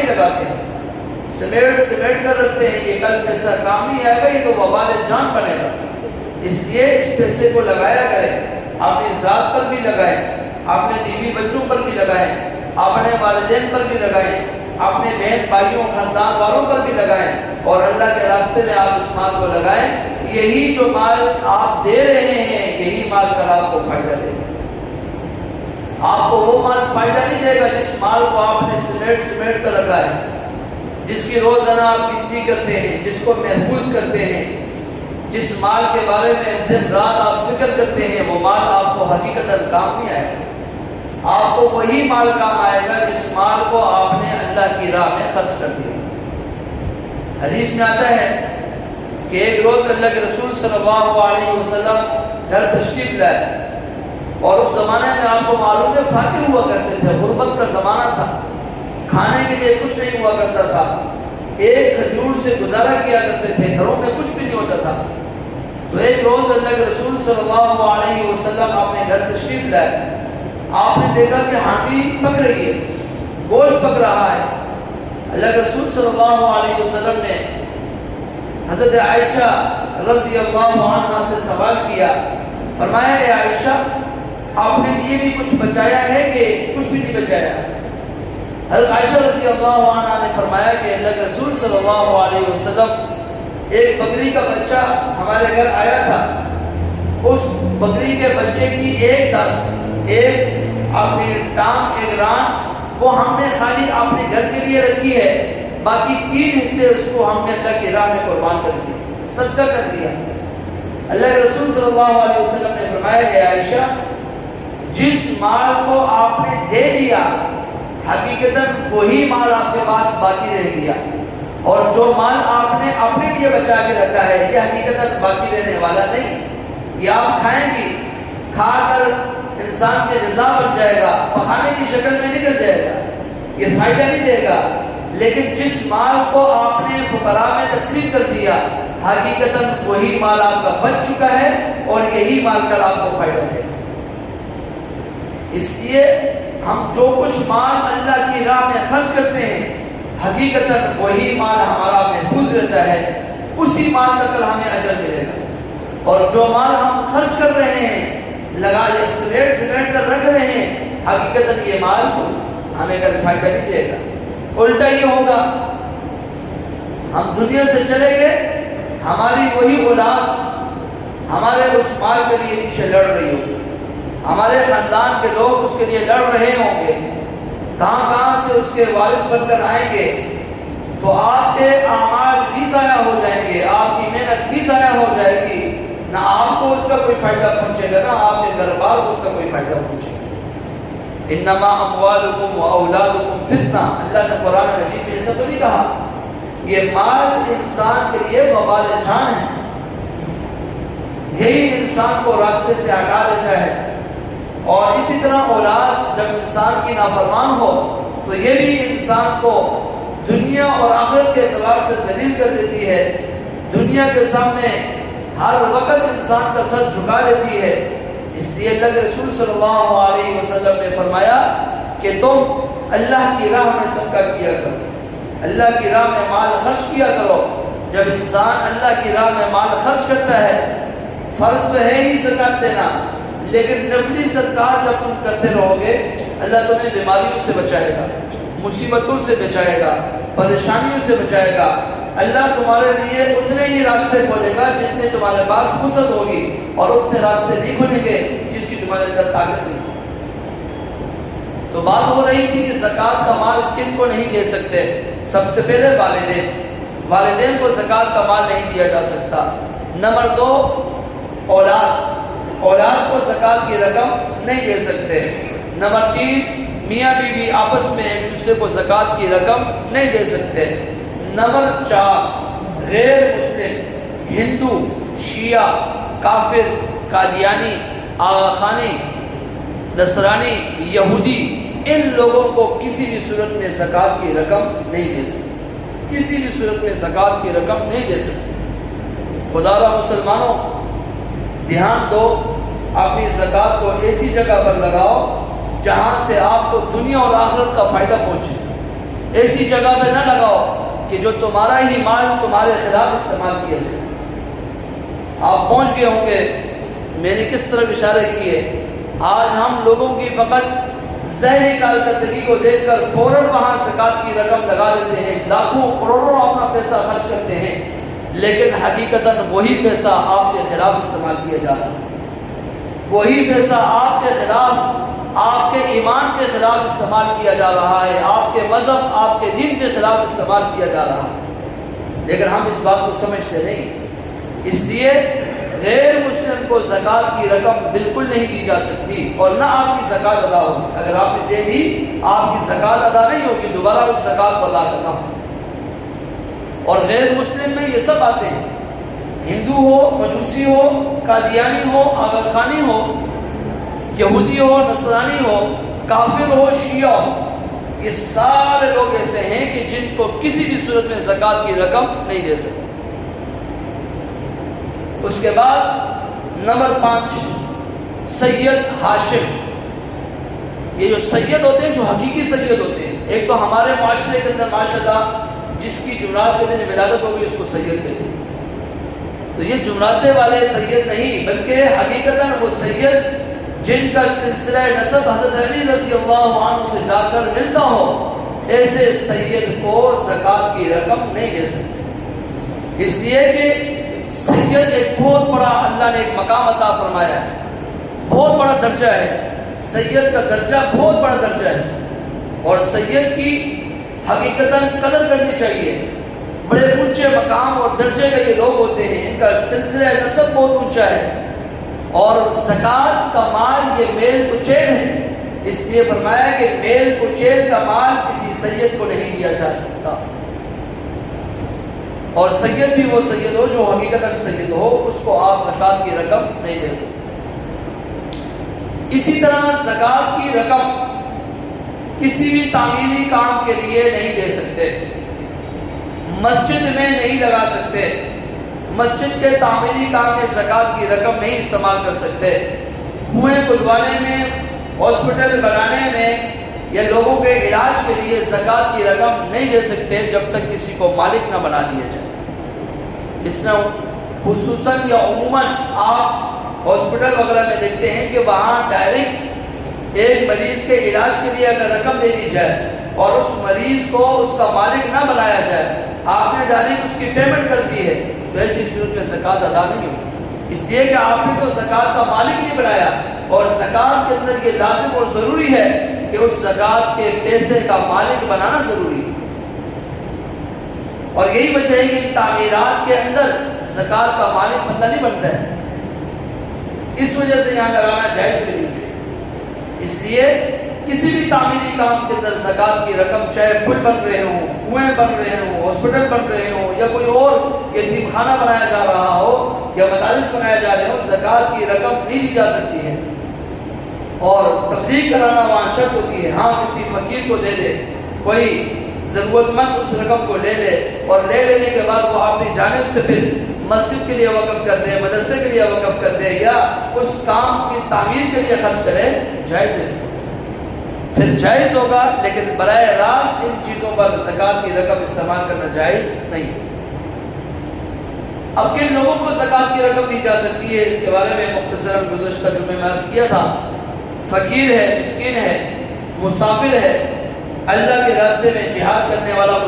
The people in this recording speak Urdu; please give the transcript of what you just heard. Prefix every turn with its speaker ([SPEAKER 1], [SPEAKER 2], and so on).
[SPEAKER 1] نہیں لگاتے ہیں، سمیٹ کر رکھتے ہیں، یہ کل پیسہ کام نہیں آئے گا، یہ تو وبال جان بنے گا، اس لیے اس پیسے کو لگایا کریں، اپنی ذات پر بھی لگائیں، اپنے بیوی بچوں پر بھی لگائیں، اپنے والدین پر بھی لگائیں، اپنے بہن بھائیوں خاندان والوں پر بھی لگائیں، اور اللہ کے راستے میں آپ اس مال کو لگائیں۔ یہی جو مال آپ دے رہے ہیں، یہی مال کل آپ کو فائدہ دے گا۔ آپ کو وہ مال فائدہ نہیں دے گا جس مال کو آپ نے سمیٹ کر رکھا ہے، جس کی روزانہ آپ گنتی کرتے ہیں، جس کو محفوظ کرتے ہیں، جس مال کے بارے میں دن رات آپ فکر کرتے ہیں، وہ مال آپ کو حقیقتاً کام نہیں آئے گا۔ آپ کو وہی مال کام آئے گا جس مال کو آپ نے اللہ کی راہ میں خرچ کر دیا۔ حدیث میں آتا ہے کہ ایک روز اللہ کے رسول صلی اللہ علیہ وسلم گھر تشریف لائے، اور اس زمانے میں آپ کو معلوم ہے فاقے ہوا کرتے تھے، غربت کا زمانہ تھا، کھانے کے لیے کچھ نہیں ہوا کرتا تھا، ایک کھجور سے گزارا کیا کرتے تھے، گھروں میں کچھ بھی نہیں ہوتا تھا۔ تو ایک روز اللہ کے رسول صلی اللہ علیہ وسلم اپنے گھر تشریف لائے، آپ نے دیکھا کہ ہانڈی پک رہی ہے، گوشت پک رہا ہے۔ اللہ کے رسول صلی اللہ علیہ وسلم نے حضرت عائشہ رضی اللہ عنہا سے سوال کیا، فرمایا اے عائشہ، آپ نے یہ بھی کچھ بچایا ہے کہ کچھ بھی نہیں بچایا؟ حضرت عائشہ رضی اللہ عنہا نے فرمایا کہ اللہ کے رسول صلی اللہ علیہ وسلم ایک بکری کا بچہ ہمارے گھر آیا تھا، اس بکری کے بچے کی ایک اپنی ٹانگ، ایک ران، وہ ہم نے خالی اپنے گھر کے لیے رکھی ہے، باقی 3 حصے اس کو ہم نے اللہ کی راہ میں قربان کر دیا، صدقہ کر دیا۔ اللہ کے رسول صلی اللہ علیہ وسلم نے فرمایا کہ عائشہ، جس مال کو آپ نے دے دیا حقیقتاً وہی مال آپ کے پاس باقی رہ گیا، اور جو مال آپ نے اپنے لیے بچا کے رکھا ہے یہ حقیقتاً باقی رہنے والا نہیں، یہ آپ کھائیں گی، کھا کر انسان کی غذا بن جائے گا، پخانے کی شکل میں نکل جائے گا، یہ فائدہ نہیں دے گا۔ لیکن جس مال کو آپ نے فقراء میں تقسیم کر دیا حقیقتاً وہی مال آپ کا بچ چکا ہے، اور یہی مال کل آپ کو فائدہ دے گا۔ اس لیے ہم جو کچھ مال اللہ کی راہ میں خرچ کرتے ہیں حقیقتاً وہی مال ہمارا محفوظ رہتا ہے، اسی مال کا کل ہمیں اجر ملے گا۔ اور جو مال ہم خرچ کر رہے ہیں، سمیٹ کر رکھ رہے ہیں، حقیقتاً یہ مال ہمیں کل فائدہ نہیں دے گا۔ الٹا یہ ہوگا، ہم دنیا سے چلے گئے، ہماری وہی اولاد ہمارے اس مال کے لیے پیچھے لڑ رہی ہوگی، ہمارے خاندان کے لوگ اس کے لیے لڑ رہے ہوں گے، کہاں سے اس کے وارث بن کر آئیں گے، تو آپ کے اعمال بھی ضائع ہو جائیں گے، آپ کی محنت بھی ضائع ہو جائے گی، نہ آپ کو اس کا کوئی فائدہ پہنچے گا، نہ آپ کے گھر بار کو اس کا کوئی فائدہ پہنچے گا۔ انما اموالکم و اولادکم فتنہ، اللہ نے قرآن مجید میں ایسا تو نہیں کہا، یہ مال انسان کے لیے وبال جان ہے، یہی انسان کو راستے سے ہٹا دیتا ہے، اور اسی طرح اولاد جب انسان کی نافرمان ہو تو یہ بھی انسان کو دنیا اور آخرت کے اعتبار سے ذلیل کر دیتی ہے، دنیا کے سامنے ہر وقت انسان کا سر جھکا دیتی ہے۔ اس لیے اللہ کے رسول صلی اللہ علیہ وسلم نے فرمایا کہ تم اللہ کی راہ میں صدقہ کیا کرو، اللہ کی راہ میں مال خرچ کیا کرو۔ جب انسان اللہ کی راہ میں مال خرچ کرتا ہے، فرض تو ہے ہی زکوٰۃ دینا، لیکن نفلی صدقات جب تم کرتے رہو گے، اللہ تمہیں بیماریوں سے بچائے گا، مصیبتوں سے بچائے گا، پریشانیوں سے بچائے گا۔ اللہ تمہارے لیے اتنے ہی راستے کھولے گا جتنے تمہارے پاس وسعت ہوگی، اور اتنے راستے نہیں کھولیں گے جس کی تمہارے اندر طاقت نہیں ہوگی۔ تو بات ہو رہی تھی کہ زکوٰۃ کا مال کن کو نہیں دے سکتے؟ سب سے پہلے والدین کو زکوٰۃ کا مال نہیں دیا جا سکتا۔ نمبر 2 اولاد کو زکوٰۃ کی رقم نہیں دے سکتے۔ نمبر 3 میاں بیوی آپس میں ایک دوسرے کو زکوٰۃ کی رقم نہیں دے سکتے۔ نمبر 4 غیر مسلم، ہندو، شیعہ، کافر، قادیانی، آغا خانی، نصرانی، یہودی، ان لوگوں کو کسی بھی صورت میں زکوٰۃ کی رقم نہیں دے سکتے، کسی بھی صورت میں زکوٰۃ کی رقم نہیں دے سکتے۔ خدا را مسلمانوں، دھیان دو، اپنی زکوٰۃ کو ایسی جگہ پر لگاؤ جہاں سے آپ کو دنیا اور آخرت کا فائدہ پہنچے۔ ایسی جگہ پہ نہ لگاؤ کہ جو تمہارا ہی مال تمہارے خلاف استعمال کیا جائے۔ آپ پہنچ گئے ہوں گے میں نے کس طرح اشارے کیے، آج ہم لوگوں کی فقط ظاہری کارکردگی کو دیکھ کر فوراً وہاں زکوٰۃ کی رقم لگا دیتے ہیں، لاکھوں کروڑوں اپنا پیسہ خرچ کرتے ہیں، لیکن حقیقتاً وہی پیسہ آپ کے خلاف استعمال کیا جا رہا ہے، وہی پیسہ آپ کے خلاف، آپ کے ایمان کے خلاف استعمال کیا جا رہا ہے، آپ کے مذہب، آپ کے دین کے خلاف استعمال کیا جا رہا ہے، لیکن ہم اس بات کو سمجھتے نہیں۔ اس لیے غیر مسلم کو زکوٰۃ کی رقم بالکل نہیں دی جا سکتی، اور نہ آپ کی زکوٰۃ ادا ہوگی۔ اگر آپ نے دے دی آپ کی زکوٰۃ ادا نہیں ہوگی، دوبارہ اس زکوٰۃ کو ادا کرنا ہوگا۔ اور غیر مسلم میں یہ سب آتے ہیں، ہندو ہو، مجوسی ہو، قادیانی ہو، آغا خانی ہو، یہودی ہو، نصرانی ہو، کافر ہو، شیعہ ہو، یہ سارے لوگ ایسے ہیں کہ جن کو کسی بھی صورت میں زکوٰۃ کی رقم نہیں دے سکتے۔ اس کے بعد نمبر 5 سید ہاشم۔ یہ جو سید ہوتے ہیں جو حقیقی سید ہوتے ہیں، ایک تو ہمارے معاشرے کے اندر ماشاءاللہ جس کی جمعرات کے دن ولادت ہوگی اس کو سید کہتے ہیں، تو یہ جمعراتے والے سید نہیں، بلکہ حقیقتاً وہ سید جن کا سلسلہ نسب حضرت علی رضی اللہ عنہ سے جا کر ملتا ہو، ایسے سید کو زکوٰۃ کی رقم نہیں دے سکتے، اس لیے کہ سید ایک بہت بڑا اللہ نے ایک مقام عطا فرمایا ہے، بہت بڑا درجہ ہے، سید کا درجہ بہت بڑا درجہ ہے، اور سید کی حقیقتاً قدر کرنی چاہیے۔ بڑے اونچے مقام اور درجے کے یہ لوگ ہوتے ہیں، ان کا سلسلہ نسب بہت اونچا ہے، اور زکوٰۃ کا مال یہ میل کچیل ہے، اس لیے فرمایا کہ میل کچیل کا مال کسی سید کو نہیں دیا جا سکتا، اور سید بھی وہ سید ہو جو حقیقتاً سید ہو، اس کو آپ زکوٰۃ کی رقم نہیں دے سکتے۔ اسی طرح زکوٰۃ کی رقم کسی بھی تعمیری کام کے لیے نہیں دے سکتے، مسجد میں نہیں لگا سکتے، مسجد کے تعمیری کام میں زکوٰۃ کی رقم نہیں استعمال کر سکتے، کنویں کھدوانے میں، ہاسپٹل بنانے میں یا لوگوں کے علاج کے لیے زکوٰۃ کی رقم نہیں دے سکتے جب تک کسی کو مالک نہ بنا دیا جائے۔ اس نے خصوصاً یا عموماً آپ ہاسپٹل وغیرہ میں دیکھتے ہیں کہ وہاں ڈائریکٹ ایک مریض کے علاج کے لیے اگر رقم دے دی جائے اور اس مریض کو اس کا مالک نہ بنایا جائے، آپ نے ڈائریکٹ اس کی پیمنٹ کر دی ہے، تو ایسی صورت میں زکوٰۃ ادا نہیں ہوگی، اس لیے کہ آپ نے تو زکوٰۃ کا مالک نہیں بنایا، اور زکوٰۃ کے اندر یہ لازم اور ضروری ہے کہ اس زکوٰۃ کے پیسے کا مالک بنانا ضروری ہے، اور یہی وجہ ہے کہ ان تعمیرات کے اندر زکوٰۃ کا مالک بندہ نہیں بنتا ہے، اس وجہ سے یہاں لگانا جائز بھی نہیں ہے۔ اس لیے کسی بھی تعمیری کام کے اندر زکوٰۃ کی رقم، چاہے پل بن رہے ہوں، کنویں بن رہے ہوں، ہاسپٹل بن رہے ہوں، یا کوئی اور یتیم خانہ بنایا جا رہا ہو یا مدارس بنایا جا رہے ہوں، زکوٰۃ کی رقم نہیں دی جا سکتی ہے، اور تبلیغ کرانا وہاں شرط ہوتی ہے۔ ہاں کسی فقیر کو دے دے، کوئی ضرورت مند اس رقم کو لے لے، اور لے لینے کے بعد وہ اپنی جانب سے پھر مسجد کے لیے وقف کر دے، مدرسے کے لیے وقف کر دے، یا اس کام کی تعمیر کے لیے خرچ کرے، جائز ہے، پھر جائز ہوگا، لیکن براہ راست ان چیزوں پر زکوٰۃ کی رقم استعمال کرنا جائز نہیں ہے۔ اب کن لوگوں کو زکوٰۃ کی رقم دی جا سکتی ہے، اس کے بارے میں مختصراً گزشتہ جمعے میں عرض کیا تھا۔ فقیر ہے، مسکین ہے، مسافر ہے، اللہ کے راستے میں جہاد کرنے والا